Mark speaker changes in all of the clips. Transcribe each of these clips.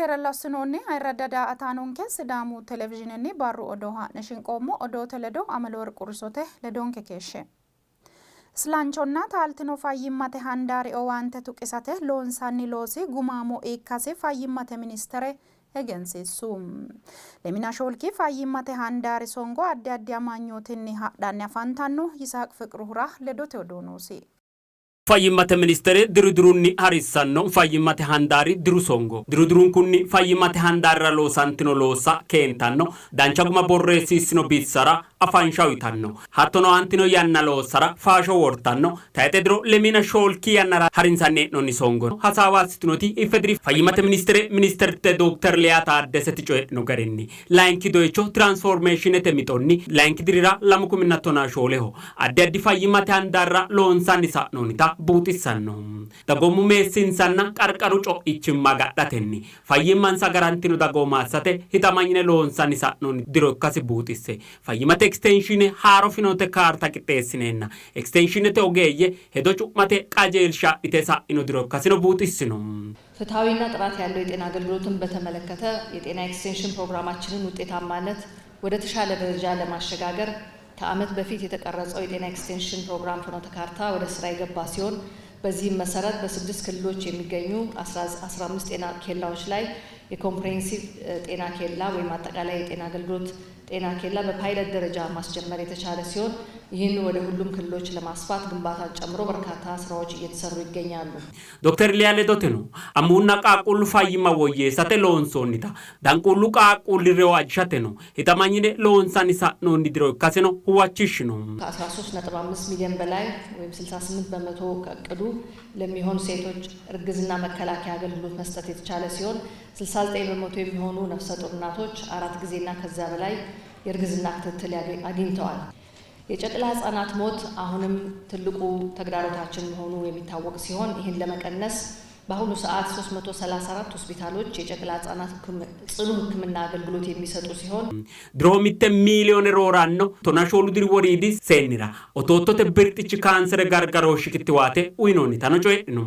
Speaker 1: Kerala Sunoni, Iradada Atanonke, Sidamu Television, Baru Odoha, Nashinkomo, Odo Teledo, Amalor Kursote, Ledonke Keshe. Slanchonna taaltino fayyimmate handaari owaante tuqisate loonsanni loosi gumaamo ikkase fayyimmate ministere egensiisu. Lemina shoolki fayyimmate handaari songo addi addi amanyootinni hadhanni afantanno Yisaaq Fiqruhura ledote odoonosi.
Speaker 2: Fayyimate ministere dirudurunni harissanno fayyimate handaari dirusongo dirudurun kunni fayyimate handaarra loosantino loosa keentanno danchaguma borreessisino bissara afanshawitanno hattono antino yanna loosara faasho wortanno taetedro lemina shoolki yannara harinsanne nonni songo hasaawasitinoti ifedri fayyimate ministerte Dr. Lea Taaddeseti coyno garinni lainki doecho transformationete mitonni lainki dirira lamukuminattona shooleho addi fayyimate handaarra loonsanni sa'nonita buutissanno dagomu meessinsanna qarqaru co'ichimma gadhatenni fayyimmansa garantino dagoomassate hitamanyine loonsanni sa'nonni diro ikkasi buutisse fayyimate extension haaro finote kaarta qixxeessinenna extensionete ogeeyye hedo cu'mate qajeelsha ite sa'ino diro ikkasino buutissino
Speaker 3: ፍትሃዊና ጥራት ያለው የጤና አገልግሎትን በተመለከተ የጤና ኤክስቴንሽን ፕሮግራማችንን ውጤታማነት ወደ ተሻለ ደረጃ ለማሸጋገር ከዓመት በፊት የተቀረጸው የጤና ኤክስቴንሽን ፕሮግራም ፍኖተ ካርታ ወደ ስራ የገባ ሲሆን በዚህም መሰረት በ6 ክልሎች የሚገኙ 15 ጤና ኬላዎች ላይ የኮምፕሬሄንሲቭ ጤና ኬላ ወይም አጠቃላይ የጤና አገልግሎት ጤና ኬላ በፓይለት ደረጃ ማስጀመር የተቻለ ሲሆን ይህን ወደ ሁሉም ክልሎች ለማስፋት ግንባታን ጨምሮ በርካታ ስራዎች እየተሰሩ ይገኛሉ።
Speaker 2: ዶክተር ሊያ ሌዶቴኖ አሙና ቃቁሉ ፋይማ ወየሰተ ሎንሶኒታ ዳንቁሉ ቃቁሉ ሪዋጅሸቴኖ ሂታማኝኔ ሎንሳኒሳ ነው እንዲድሮ ካሴኖ ሁዋቺሽ ነው
Speaker 3: ከ13.5 ሚሊዮን በላይ ወይም 68 በመቶ ከቅዱ ለሚሆኑ ሴቶች እርግዝና መከላከያ አገልግሎት መስጠት የተቻለ ሲሆን 69 በመቶ የሚሆኑ ነፍሰ ጡር እናቶች 4 ጊዜና ከዛ በላይ የእርግዝና ክትትል አግኝተዋል። የጨቅላ ህጻናት ሞት አሁንም ትልቁ ተግዳሮታችን መሆኑ የሚታወቅ ሲሆን ይህን ለመቀነስ በአሁኑ ሰዓት 334 ሆስፒታሎች የጨቅላ ህጻናት ጽኑ ህክምና አገልግሎት የሚሰጡ ሲሆን
Speaker 2: ድሮሚተ ሚሊዮን ሮራኖ ቶናሾሉ ድሪ ወሪዲስ ሴኒራ ኦቶቶተ ብርጥች ካንሰር ጋርጋሮሽ ክትዋቴ ኡይኖኒ ታኖጮይ ነው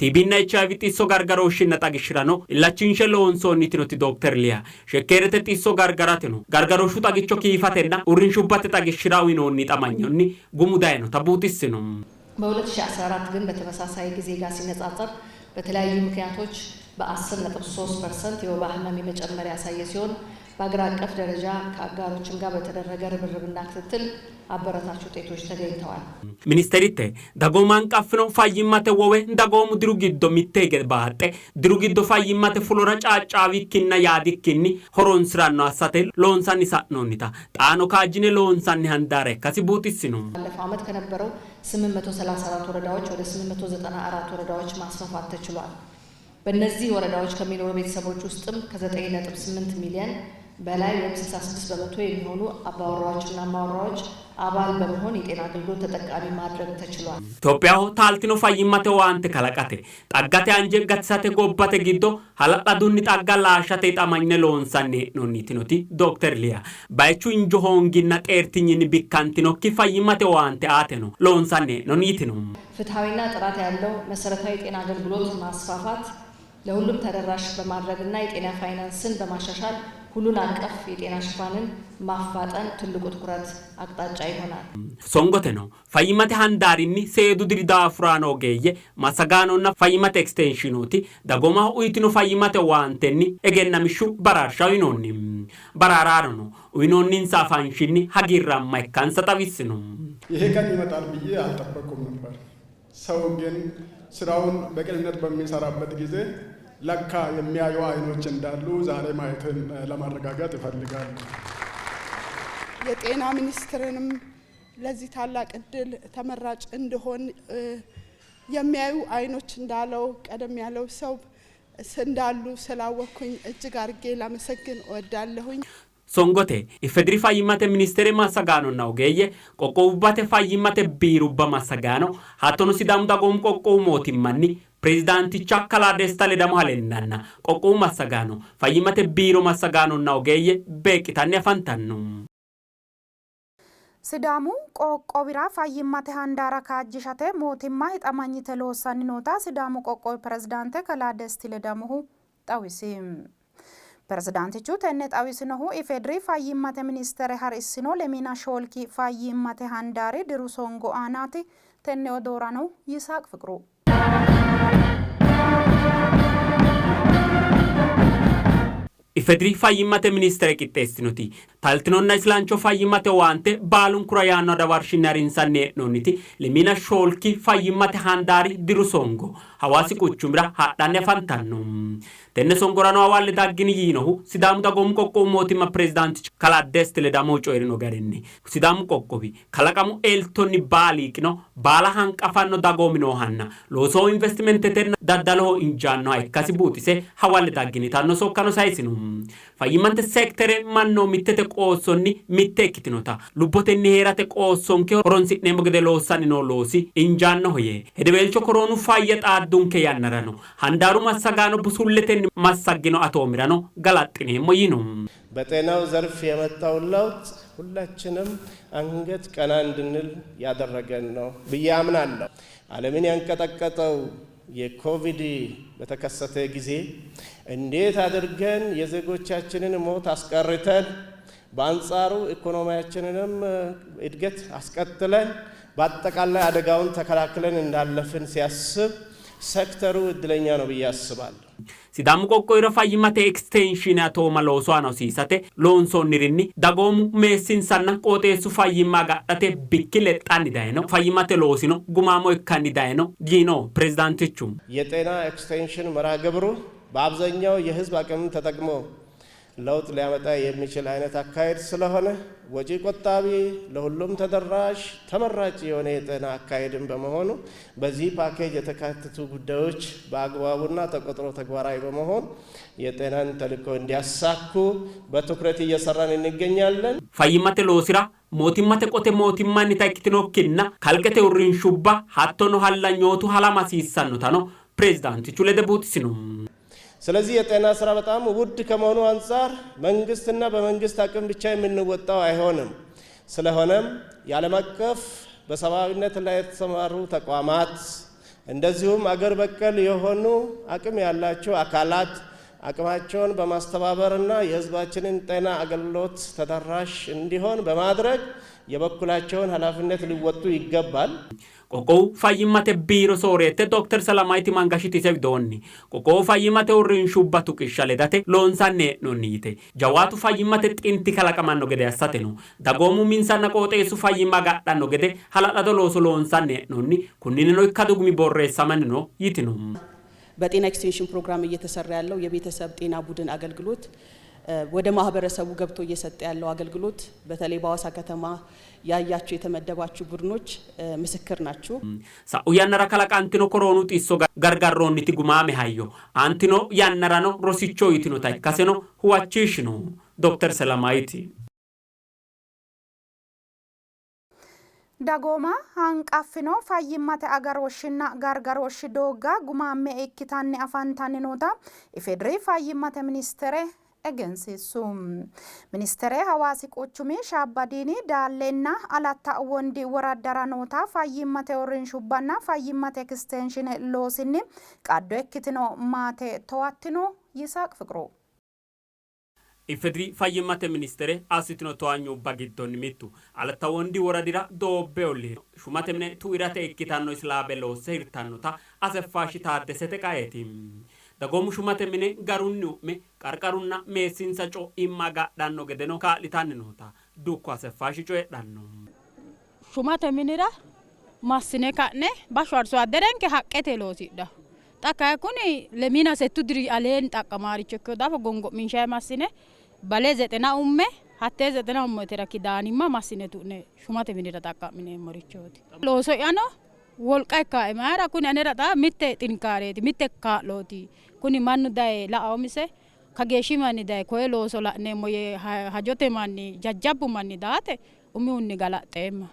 Speaker 2: ቲቢና ኤችአይቪ ጢሶ ጋርጋሮሽ ነጣግሽራኖ ኢላቺንሸ ሎንሶኒቲኖቲ ዶክተር ሊያ ሸከረተ ጢሶ ጋርጋራቴ ነው ጋርጋሮሹ ታግቾ ኪፋቴና ኡሪንሹባት ታግሽራው ኡይኖኒ ጣማኞኒ ጉሙዳይ ነው ታቡቲስ ነው
Speaker 3: በ2014 ግን በተመሳሳይ ጊዜ ጋር ሲነጻጸር በተለያዩ ምክንያቶች በ10.3% የወባ ህመም መጨመር ያሳየ ሲሆን በአገር አቀፍ ደረጃ ከአጋሮችም ጋር በተደረገ ርብርብና ክትትል አበረታች ውጤቶች ተገኝተዋል።
Speaker 2: ሚኒስትሪቴ ዳጎማን ቃፍኖ ፋይማተ ወዌ ዳጎሙ ድሩጊዶ ሚቴገ ባሐጤ ድሩጊዶ ፋይማተ ፍሎራ ጫጫዊኪና ያዲኪኒ ሆሮን ስራኖ አሳቴ ሎንሳኒ ሳኖኒታ ጣኖ ካጅኔ ሎንሳኒ ሃንዳሬ ካሲቡቲስ ነው
Speaker 3: ባለፈው ዓመት ከነበረው 834 ወረዳዎች ወደ 894 ወረዳዎች ማስፋፋት ተችሏል። በእነዚህ ወረዳዎች ከሚኖሩ ቤተሰቦች ውስጥም ከ9.8 ሚሊዮን በላይ ወይም 66 በመቶ የሚሆኑ አባወራዎችና ማወራዎች አባል በመሆን የጤና አገልግሎት ተጠቃሚ ማድረግ ተችሏል።
Speaker 2: ኢትዮጵያው ታልቲኖ ፋይማተ ዋንተ ከለቀተ ጣጋተ አንጀ ገትሳተ ጎባተ ጊዶ ሀላጣዱኒ ጣጋላ አሻተ ጣማኝነ ሎንሳኔ ኖኒቲኖቲ ዶክተር ሊያ ባይቹ እንጆሆንጊና ጤርቲኝን ቢካንቲኖ ኪፋይማተ ዋንተ አተኖ ሎንሳኔ ኖኒቲኖ
Speaker 3: ፍትሃዊና ጥራት ያለው መሰረታዊ ጤና አገልግሎት ማስፋፋት ለሁሉም ተደራሽ በማድረግና የጤና ፋይናንስን በማሻሻል ሁሉን አቀፍ የጤና ሽፋንን ማፋጠን ትልቁ ትኩረት አቅጣጫ ይሆናል።
Speaker 2: ሶንጎቴ ነው ፋይማተ ሃንዳሪኒ ሴዱ ድሪዳ ፍራኖ ገየ ማሰጋኖና ፋይማተ ኤክስቴንሽኖቲ ዳጎማ ኡይቲኖ ፋይማተ ዋንቴኒ ኤገናሚሹ በራርሻው ይኖኒ በራራሮ ነው ኡይኖኒን ሳፋንሽኒ ሀጊራማ ይካንሰ ታዊስ ነው
Speaker 4: ይሄ ቀን ይመጣል ብዬ አልጠበቅኩም ነበር። ሰው ግን ስራውን በቅንነት በሚሰራበት ጊዜ ለካ የሚያዩ አይኖች እንዳሉ ዛሬ ማየትን ለማረጋጋጥ ይፈልጋሉ።
Speaker 5: የጤና ሚኒስትርንም ለዚህ ታላቅ እድል ተመራጭ እንደሆን የሚያዩ አይኖች እንዳለው ቀደም ያለው ሰው እንዳሉ ስላወኩኝ እጅግ አርጌ ላመሰግን እወዳለሁኝ።
Speaker 2: ሶንጎቴ ኢፌድሪ ፋይማተ ሚኒስቴር ማሰጋኖ ነው ገየ ቆቆውባተ ፋይማተ ቢሩባ ማሰጋኖ ሀቶኑ ሲዳሙ ዳጎም ቆቆው ሞቲማኒ ፕሬዝዳንቲቻ ካላደስታ ለዳሙ ሀለናና ቆቆው ማሰጋኖ ፋይማተ ቢሮ ማሰጋኖ ነው ገየ በቂታን ያፋንታኑ
Speaker 1: ሲዳሙ ቆቆቢራ ፋይማተ ሃንዳራ ካጅሻተ ሞቲማ ይጣማኝተ ለወሳኒ ኖታ ሲዳሙ ቆቆ ፕሬዝዳንት ካላደስቲ ለዳሙ xawisi. Pirezidaantichu tenne xawisinohu ifedrii fayyimmate ministeere har'issinoo Lemina Shoolkii fayyimmate handaari diru songo aanaati. Tenne odooranu Yisaaq Fiqru.
Speaker 2: Ifedrii fayyimmate ministeere qixxeessinuti. Taaltinoonna islaanchoo fayyimmate waante baalun kura yaannoo dabarshinni hariinsanni noonniti Lemina Shoolkii fayyimmate handaari diru songo hawaasi quchumira haadhanne afantanno. Tenne songorano awaalle daggini yiinohu Sidaamu dagoomu qoqqowu mootimma pirezidaantichi Kalaa Desti Ledamoo coyirino garinni Sidaamu qoqqowi kalaqamu eeltonni baaliiqino baala hanqafanno dagoominohanna loosoo investimentetenna daddaloho injaannoha ikkasi buutise hawaalle daggini tanno sokkano sayisinu. Fayyimmate seektere mannoo mittete qoossonni mitte ikkitinota lubbotenni heerate qoossonke horonsi'neemmo gede loossanni noo loosi injaannoho yee hedeweelcho koroonu fayya xaaddunke yannarano handaaru massagaano busulletenni massaggino atoomirano galaxxineemmo yinu.
Speaker 6: በጤናው ዘርፍ የመጣውን ለውጥ ሁላችንም አንገት ቀና እንድንል ያደረገን ነው ብዬ አምናለሁ። ዓለምን ያንቀጠቀጠው የኮቪድ በተከሰተ ጊዜ እንዴት አድርገን የዜጎቻችንን ሞት አስቀርተን በአንጻሩ ኢኮኖሚያችንንም እድገት አስቀጥለን በአጠቃላይ አደጋውን ተከላክለን እንዳለፍን ሲያስብ ሴክተሩ እድለኛ ነው ብዬ አስባለሁ።
Speaker 2: Sidaamu qoqqowi fayyimmate extensione atooma loosoo anosiisate loonsoonnirinni dagoomu meessinsanna qooxeessu fayyimmaa gadhate bikki lexxanni dayino fayyimmate loosino gumaamo ikkanni dayino yiino pirezidaantichu.
Speaker 6: የጤና ኤክስቴንሽን መርሃ ግብሩ በአብዛኛው የህዝብ አቅም ተጠቅሞ ለውጥ ሊያመጣ የሚችል አይነት አካሄድ ስለሆነ ወጪ ቆጣቢ ለሁሉም ተደራሽ ተመራጭ የሆነ የጤና አካሄድን በመሆኑ በዚህ ፓኬጅ የተካተቱ ጉዳዮች በአግባቡና ተቆጥሮ ተግባራዊ በመሆን የጤናን ተልዕኮ እንዲያሳኩ በትኩረት እየሰራን እንገኛለን።
Speaker 2: Fayyimmate loosira mootimmate qote mootimmanni takkitinookkinna kalqete uurrinshubba hattono hallanyootu halamasiissannotano pirezidaantichu lede buutisinu.
Speaker 6: ስለዚህ የጤና ስራ በጣም ውድ ከመሆኑ አንፃር መንግስትና በመንግስት አቅም ብቻ የምንወጣው አይሆንም። ስለሆነም የዓለም አቀፍ በሰብአዊነት ላይ የተሰማሩ ተቋማት እንደዚሁም አገር በቀል የሆኑ አቅም ያላቸው አካላት አቅማቸውን በማስተባበርና የህዝባችንን ጤና አገልግሎት ተደራሽ እንዲሆን በማድረግ የበኩላቸውን ኃላፊነት ሊወጡ ይገባል።
Speaker 2: Qoqqowu fayyimmate biiro soorette Dr. Salamaiti Mangashiti Sevdonni. Qoqqowu fayyimmate uurrinshubba tuqishsha ledate loonsanni hee'noonnite. Jawaatu fayyimmate xinti kalaqamanno gede assateno. Dagoomu minsanna qooxeessu fayyimmaa gadhanno gede hala'lado looso loonsanni hee'noonni. Kunniinino ikkadu gumi borreessamanni no yitinu.
Speaker 7: በጤና ኤክስቴንሽን ፕሮግራም እየተሰራ ያለው የቤተሰብ ጤና ቡድን አገልግሎት ወደ ማህበረሰቡ ገብቶ እየሰጠ ያለው አገልግሎት በተለይ በአዋሳ ከተማ ያያችሁ የተመደባችሁ ቡድኖች ምስክር ናችሁ።
Speaker 2: Sa'u yannara kalaqantino koroonu xisso gargarroonniti gumaame hayyo antino yannarano rosichoo yitino takkaseno huwachiishino Dr. Salamaiti.
Speaker 1: Dagooma hanqaffino fayyimmate agarooshshinna gargarooshshi doogga gumaame ikkitanni afantanni noota ifedrii fayyimmate ministeere egensiisu. Ministeere hawaasi quchumii Shaabbadiini Daallenna Alatta Wondi waraddara noota fayyimmate uurrinshubbanna fayyimmate eksteenshine loosinni qaddo ikkitino maate to'attino Yisaaq Fiqru.
Speaker 2: Ifedrii fayyimmate ministeere asitino to'anyubba giddonni mittu Alatta Wondi waradira doobbe olli shumate mine tu'irate ikkitanno islaabe loosse hirtannota Aseffaashi Taaddesete qaeeti. Dagoomu shumate mine garunni u'me qarqarunna meessinsa co'imma gadhanno gedeno kaa'litanni noota dukko Aseffaashi co'edhanno.
Speaker 8: Shumate minira massine ka'ne basho arso adderenke haqqete loosidha. Xakkaye kuni lemina settu diri aleen xaqqamaaricho ikkeyo daafo gongo'minshaye massine balee zexena umme hattee zexena ummetera kidaanimma massine tu'ne shumate minira xaqqa'mineemmorichooti. Looso yano wolqa ikkaa'e mayira kuni anera xa mitte xinkaareeti mitte kaa'looti. Kuni mannu daye la'aomise kageeshshi manni daye koye looso la'neemmo yee hajote manni jajjabbu manni daate umihunni galaxxeemma.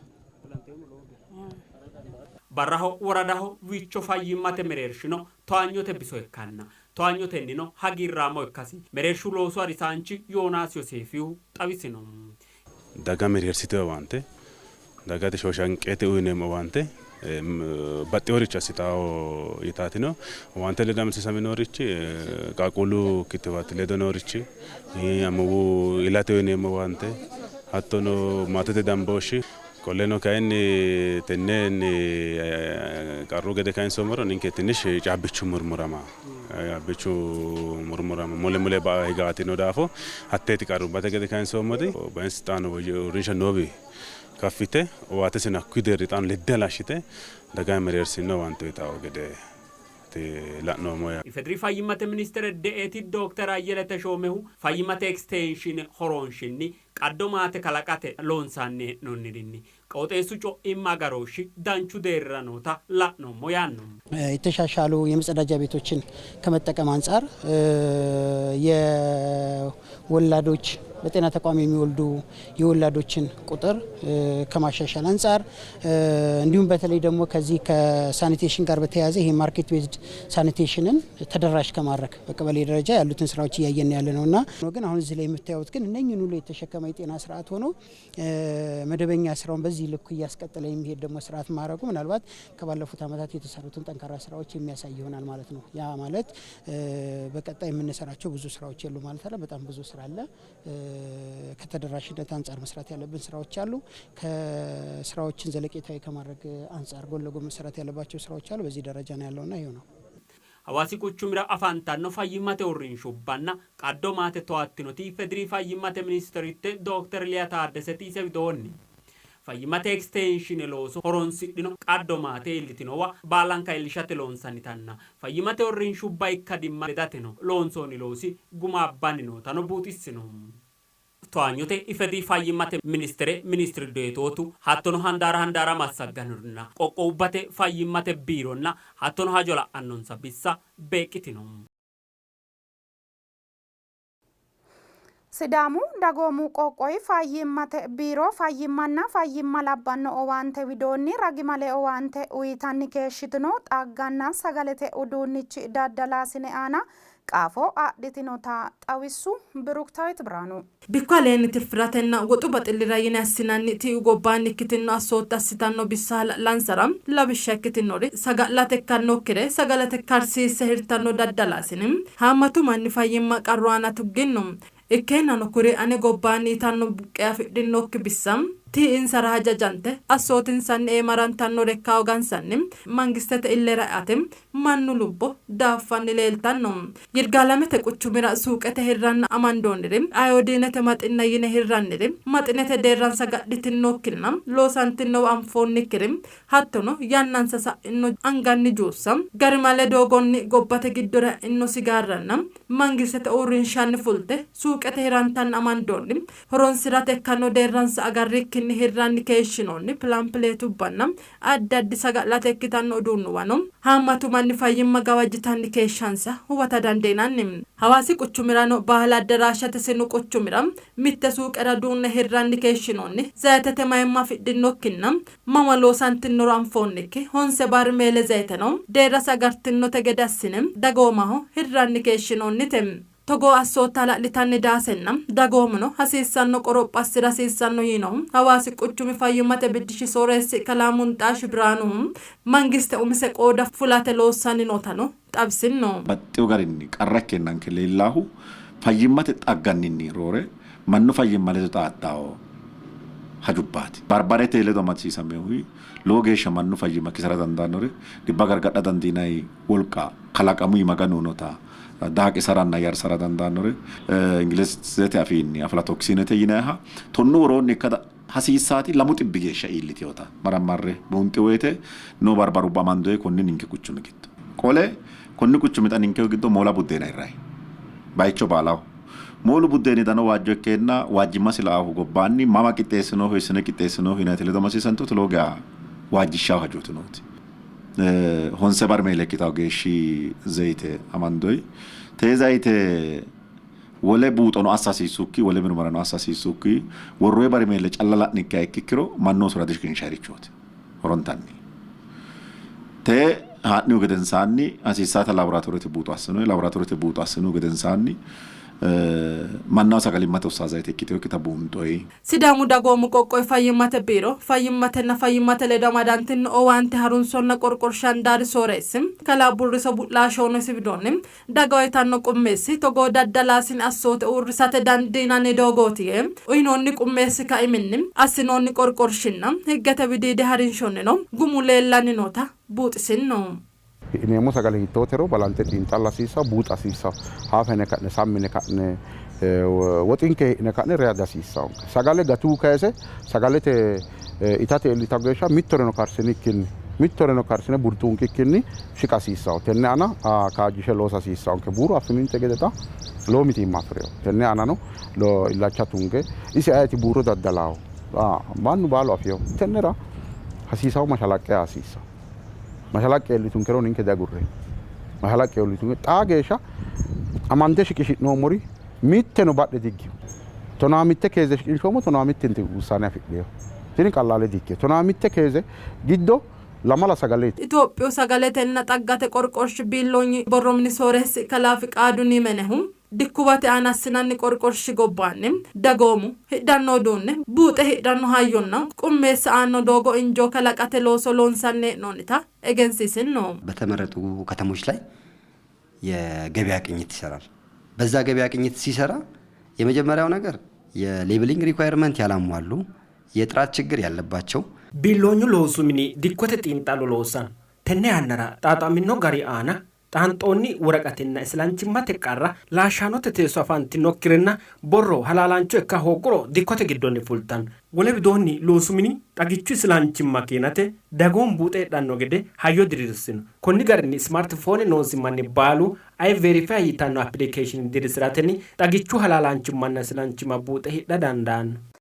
Speaker 2: Barraho woradaho wicho fayyimmate mereershino to'anyote biso ikkanna to'anyotennino hagiirraamo ikkasi mereershu loosu harisaanchi Yoonaas Yoseefihu xawisino.
Speaker 9: Daga mereersiteewo waante dagate shooshanqeete uyineemmo waante baxxeeworicha sitaa'oo itaatino wanta ledamsiisame noorichi qaaqquullu kittibaatti ledo noorichi ammoo ilate yineemmo wante hattono maatete dambooshshi Colleno kainni tenneen qarru gede kain somoro ninke tinish caabbichu murmurama mole ba higaatino daafo hatteeti qarru bate gede kain somodi bainstaano rinsha nobi kaffite waate sina kuideri tan leddelashite daga mereersino wanto itawo gede la'no moya
Speaker 2: Ifedri fayyimate ministere de'eeti Dr. Ayyele Teshoomehu fayyimate extension horonshinni qaddomaate kalaqate loonsanni nonnirinni qooxeessu co'imma garooshi danchu deerranota la'no moyanno
Speaker 10: የተሻሻሉ የመጸዳጃ ቤቶችን ከመጠቀም አንፃር የወላዶች በጤና ተቋም የሚወልዱ የወላዶችን ቁጥር ከማሻሻል አንፃር እንዲሁም በተለይ ደግሞ ከዚህ ከሳኒቴሽን ጋር በተያያዘ ይሄ ማርኬት ቤዝድ ሳኒቴሽንን ተደራሽ ከማድረግ በቀበሌ ደረጃ ያሉትን ስራዎች እያየን ያለ ነውና ግን አሁን እዚህ ላይ የምታዩት ግን እነኝን ሁሉ የተሸከመ የጤና ስርዓት ሆኖ መደበኛ ስራውን በዚህ ልኩ እያስቀጠለ የሚሄድ ደግሞ ስርዓት ማድረጉ ምናልባት ከባለፉት አመታት የተሰሩትን ጠንካራ ስራዎች የሚያሳይ ይሆናል ማለት ነው። ያ ማለት በቀጣይ የምንሰራቸው ብዙ ስራዎች የሉ ማለት አይደለም። በጣም ብዙ ስራ አለ። ከተደራሽነት አንፃር መስራት ያለብን ስራዎች አሉ። ከስራዎችን ዘለቄታዊ ከማድረግ አንፃር ጎን ለጎን መስራት ያለባቸው ስራዎች አሉ። በዚህ ደረጃ ነው ያለውና ይሄው ነው።
Speaker 2: Hawaasi quchumira afantanno fayyimate uurrinshubbanna qaddomaate to'attinoti Ifedri fayyimate ministeritte Dr. Liya Taaddeseti ise widoonni fayyimate extension looso horonsidhino qaddomaate illitinowa baalanka illishate loonsanitanna fayyimate uurrinshubba ikkadimma ledateno loonsooni loosi guma abbanni nootano buutissino Toanyote Ifedri fayyimate ministri deetootu hattono handaara massagganurna qoqqobbate fayyimate biironna hattono hajola annonsa bissa beeqitino
Speaker 1: Sidaamu dagoomu qoqqowi fayyimate biiro fayyimmanna fayyimma labbanno owaante widoonni ragimale owaante uyitanni keeshshitino xagganna sagalete uduunnichi daddalaasine aana qaafoo adhitinota xawissu Biruktaawit Biraanu
Speaker 11: Bikkaleen tirfiratenna woxu baxillira yine assinanni tii gobbaanni ikkitinno assootti assitanno bissaala lansaram labishsha ikkitinori saga'late kannokkire sagalate karsiisse hirtanno daddalaasine haammatu manni fayyimma qarru aana tugginno ikkeenano kuri ane gobbaanni itanno buqqee afidhinokki bissam tii insara hajajante assootinsanni marantanno rekkaa ogansanni mangistete illera atem mannu lubbo daaffanni leeltanno yirgaalamete quchumira suuqete hirranna amandoonniri ayodiinete maxinna yine hirranniri maxinete deerransa gadhitinnokkirna loosantinno anfoonnikkiri hattono yannansa sa'inno anganni juussa garimale doogonni gobbate giddora inno sigaarranna mangistete uurrinshanni fulte suuqete hirantanna amandoonni horonsirate ikkanno deerransa agarrikki kinni hirranni keeshshinoonni pilaanpileetubbanna adda addi saga'late ikkitanno uduunnuwano haammatu manni fayyimma gawajjitanni keeshshansa huwata dandeenanni hawaasi quchumirano baala addaraashate sinu quchumira mitte suuqera duunne hirranni keeshshinoonni zayitete mayimma fidhinokkinna mama loosantinnoro anfoonnikki honse barmeele zayiteno deerra sagartinnote gede assine dagoomaho hirranni keeshshinoonnite Togo assoota la'litanni daasenna dagoomuno hasiissanno qorophassira hasiissanno yinohu hawaasi quchumi fayyimate biddishi sooreessi kalaamunxaash biraanu mangiste umise qooda fulate loossanni nootano xabsinno
Speaker 12: baxxeewu garinni qarra kennanke leellaahu fayyimate xagganninni roore mannu fayyimate xaaxxaawo hajubbaati barbarete ledo amadsiisameehu lowo geeshsha mannu fayyimma kisara dandaannore dhibba gargadha dandiinayi wolqa kalaqamuu maganuunota daaqi saranna yar sara dandaannore ingilizete afiinni aflatoksinete yinaha tonnu woroonni kada hasiisaati lamu xibbi geeshsha iillitiyota marammarre buunxi woyte no barbaru bamandoe konni ninke quchumi giddo qole konni quchumi xa ninke giddo moola buddeena irrayi bayicho baalaho moolu buddeeni dano waajjo ikkeenna waajjimma silaahu gobbaanni mama qixxeessinoohu isine qixxeessinoohu yinayte ledo masiisantuuti looga waajjishshaahu hajuutinooti honse barmeele ikkitawo geeshshi zayite amandoy te zayite wole buuxono assasiisukki wole minumarano assasiisukki worroe barmeele calla la'nikkiha ikkikkiro mannoo sura dishkinshaarichooti horontanni te haa'nihu gedensaanni hasiissaata laaboraatoorete buuxo assinoy laaboraatoorete buuxo assinihu gedensaanni mannaw sagalimmate ustaazayte ikkiteyo kitabuunxoyi
Speaker 11: sidaamu dagoomu qoqqoy fayyimmate biiro fayyimmatenna fayyimmate ledo amadantin owaante harunsonna qorqorshaan daari sooreessim kalaa burriso bu'laashoono sibidoonni dagayitanno qummeessi togoo daddalaasin assoote uurrisate dandiinanni doogootiye uyinoonni qummeessi ka'iminni assinoonni qorqorshinna higgate bidiide harinshoonnino gumu leellanni noota buuxisinno
Speaker 13: Ineemo sagale hittootero balante xiinxalla hasiisa buuxa hasiisa haafene ka'ne sammine ka'ne woxinke hidhine ka'ne reada hasiisa sagale gatuu kayise sagalete itate iillita geeshsha mittoreno karsine burtuunkikkinni shiqa hasiisa tenne ana kaajjishe loosa hasiisa buuru affininte gedeta loo mitiimma afireyo tenne anano illacha tunge isi ayeti buuro daddalaaho mannu baalu afiyo tennera hasiisawu mashalaqqe hasiisa Mashalaqe elitun kero ninke dagurre mashalaqe elitun taageesha amande shiqishinoomori mitteno badhe diggi tona mitte keeze shiqishoomo tona mitte inti usane afidheyo tini qallaale digge tona mitte keeze giddo lamala sagaleeti
Speaker 11: Itoophiyu sagaletenna xaggate qorqorshi biilloonyi borromni sooressi kalaafi qaaduni menehum dikkubate aanassinanni qorqorshi gobbaanni dagoomu hidhanno duunne buuxe hidhanno hayyonna qummeessa aanno doogo injoo kalaqate looso loonsanne noonita egensiisinno
Speaker 14: በተመረጡ ከተሞች ላይ የገበያ ቅኝት ይሰራል። በዛ ገበያ ቅኝት ሲሰራ የመጀመሪያው ነገር የሌብሊንግ ሪኳየርመንት ያላሟሉ የጥራት ችግር ያለባቸው
Speaker 2: ቢሎኙ ሎሱሚኒ ዲኮተ ጢንጣሎ ሎሳን ተነ ያነራ ጣጣሚኖ ጋሪ አና Taantoonni waraqatinna islaanchimmate qarra laashaanote teessoo afaantino kirenna borro halaalancho akka hooguro dikkote giddonni fultan wole bidoonni loosumini xagichu islaanchimma keenate dagoon buuxee dhanno gede hayyo diriirsino konni garinni smartphone noosimanni baalu ay verify yitanno application diriirsiratenni xagichu halaalanchimmanna islaanchimma buuxee hidha danda'an